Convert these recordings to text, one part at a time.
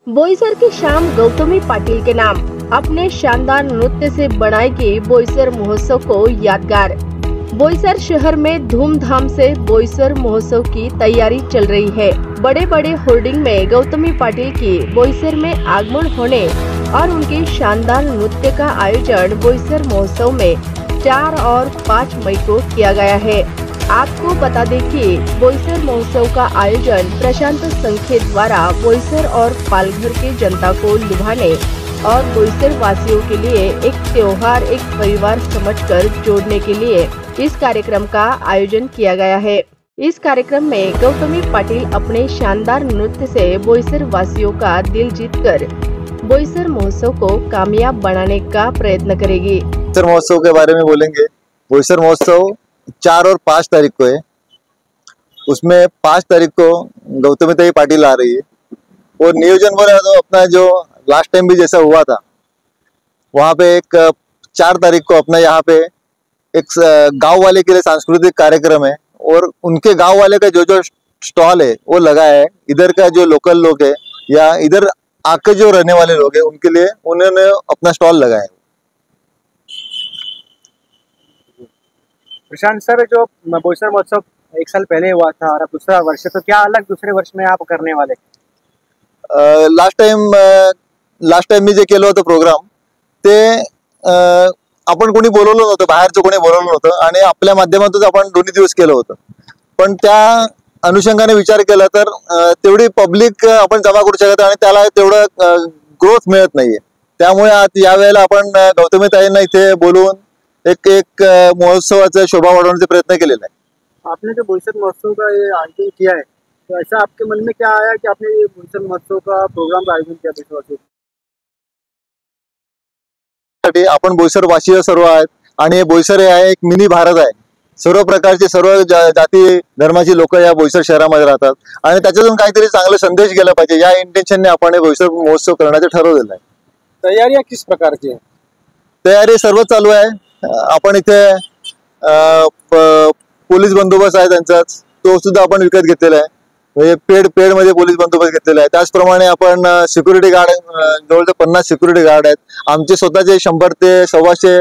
बोईसर की शाम गौतमी पाटिल के नाम। अपने शानदार नृत्य से बनाएगी बोईसर महोत्सव को यादगार। बोईसर शहर में धूमधाम से बोईसर महोत्सव की तैयारी चल रही है। बड़े बड़े होर्डिंग में गौतमी पाटिल की बोईसर में आगमन होने और उनके शानदार नृत्य का आयोजन बोईसर महोत्सव में 4 और 5 मई को किया गया है। आपको बता दें कि बोईसर महोत्सव का आयोजन प्रशांत संखे द्वारा बोईसर और पालघर के जनता को लुभाने और बोईसर वासियों के लिए एक त्योहार, एक परिवार समझकर जोड़ने के लिए इस कार्यक्रम का आयोजन किया गया है। इस कार्यक्रम में गौतमी पाटिल अपने शानदार नृत्य से बोईसर वासियों का दिल जीतकर बोईसर महोत्सव को कामयाब बनाने का प्रयत्न करेगी। बोईसर महोत्सव के बारे में बोलेंगे। बोईसर महोत्सव 4 और 5 तारीख को है। उसमें 5 तारीख को गौतमी पाटिल आ रही है और नियोजन बोला तो अपना जो लास्ट टाइम भी जैसा हुआ था वहाँ पे एक 4 तारीख को अपना यहाँ पे एक गांव वाले के लिए सांस्कृतिक कार्यक्रम है और उनके गांव वाले का जो स्टॉल है वो लगा है। इधर का जो लोकल लोग है या इधर आके जो रहने वाले लोग हैं उनके लिए उन्होंने अपना स्टॉल लगाया है। प्रशांत सर, जो बोईसर महोत्सव 1 साल पहले हुआ था और अब दूसरा वर्ष है, तो क्या अलग दूसरे वर्ष में आप करने वाले? लास्ट टाइम मी जे केलं होतं प्रोग्राम ते आपण कोणी बोलवलं नव्हतं, बाहेरचं कोणी बोलवलं नव्हतं आणि आपल्या माध्यमातून आपण 2 दिवस केलं होतं। पण त्या अनुषंगाने विचार केला तर तेवढी पब्लिक आपण जमा करू शकत आणि त्याला तेवढं ग्रोथ मिळत नाहीये। त्यामुळे आज या वेळेला आपण गौतमी ताईंना इथे बोलवून एक महोत्सवाचा शोभा वाढवण्याचा प्रयत्न केलेला है। आपने जो बोईसर महोत्सव का ये आयोजन किया है, तो ऐसा आपके मन में क्या आया कि आपने ये बोईसर महोत्सव का प्रोग्राम का आयोजन किया देशवासियों? आपण बोईसर वासीय सर्व आहेत आणि बोईसर हे आहे एक मिनी भारत आहे। सर्व प्रकारचे सर्व जाती धर्माची लोक या बोईसर शहरामध्ये राहतात आणि त्याच्यातून काहीतरी चांगला संदेश गेला पाहिजे या इंटेन्शनने आपण हे बोईसर महोत्सव करण्याचं ठरवलेलं आहे। तैयारियां किस प्रकारची आहे? तयारी सर्व चालू आहे। आपण इथे पोलीस बंदोबस्त आहे त्यांचा, तो सुद्धा आपण विकत घेतलेला आहे। म्हणजे पेड मध्ये पोलीस बंदोबस्त घेतलेला आहे। त्याचप्रमाणे आपण सिक्युरिटी गार्ड जवळजवळ 50 सिक्युरिटी गार्ड आहेत। आमचे स्वतःचे 100 ते 125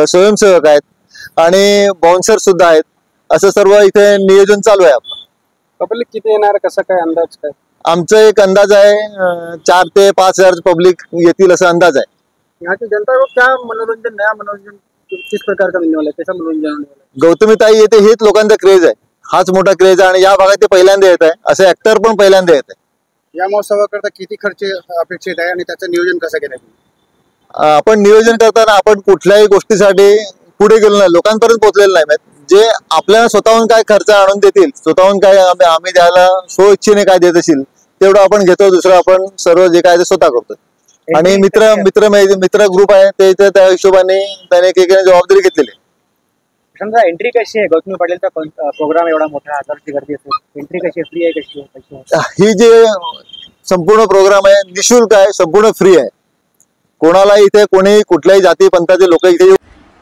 स्वयंसेवक आहेत आणि बाउन्सर सुद्धा आहेत। असं सर्व इथे नियोजन चालू आहे। आपण पब्लिक किती येणार, कसं काय अंदाज काय? आमचा एक अंदाज आहे 4 ते 5 हजार पब्लिक येतील असा अंदाज आहे। यहाँ की जनता को क्या मनोरंजन, नया मनोरंजन किस प्रकार का मिलने वाला है, कैसा मनोरंजन होने वाला है? गौतमी ताई येते हेच लोकांचा क्रेज आहे, हाच मोठा क्रेज आहे आणि या भागात ते पहिल्यांदा येत आहे। असे ऍक्टर पण पहिल्यांदा येत आहे। या महोत्सवाकरता किती खर्च अपेक्षित आहे आणि त्याचं नियोजन कसं केलं? आपण नियोजन करताना आपण कुठल्याही गोष्टीसाठी पुढे गेलो नाही, लोकांपर्यंत पोहोचलेलं नाही। जे आपल्याला स्वतःहून काय खर्च आणून देतील, स्वतःहून काय आम्ही द्यायला सो इच्छेने काय देत असेल तेवढं आपण घेतो। दुसरं आपण सर्व जे काय ते स्वतः करतो आणि मित्र ग्रुप आहे ते त्या हिशोबाने त्याने एक जबाबदारी घेतलेली। समजा एंट्री कशी आहे? गौतमी पाटीलचा प्रोग्राम एवढा मोठा, हजारची गर्दी असते, एंट्री कशी, फ्री आहे कशी? ही जे संपूर्ण प्रोग्राम आहे निशुल्क आहे, संपूर्ण फ्री आहे। कोणाला इथे कोणी कुठल्याही जाती पंथाचे लोक इथे।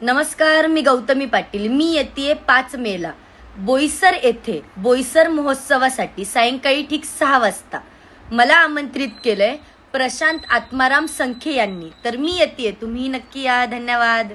नमस्कार, मी गौतमी पाटील। मी येते 5 मेला बोईसर येथे बोईसर महोत्सवासाठी सायंकाळी ठीक 6 वाजता मला आमंत्रित केलंय प्रशांत आत्माराम संखे यांनी। तर मी येते, तुम्ही नक्की या। धन्यवाद।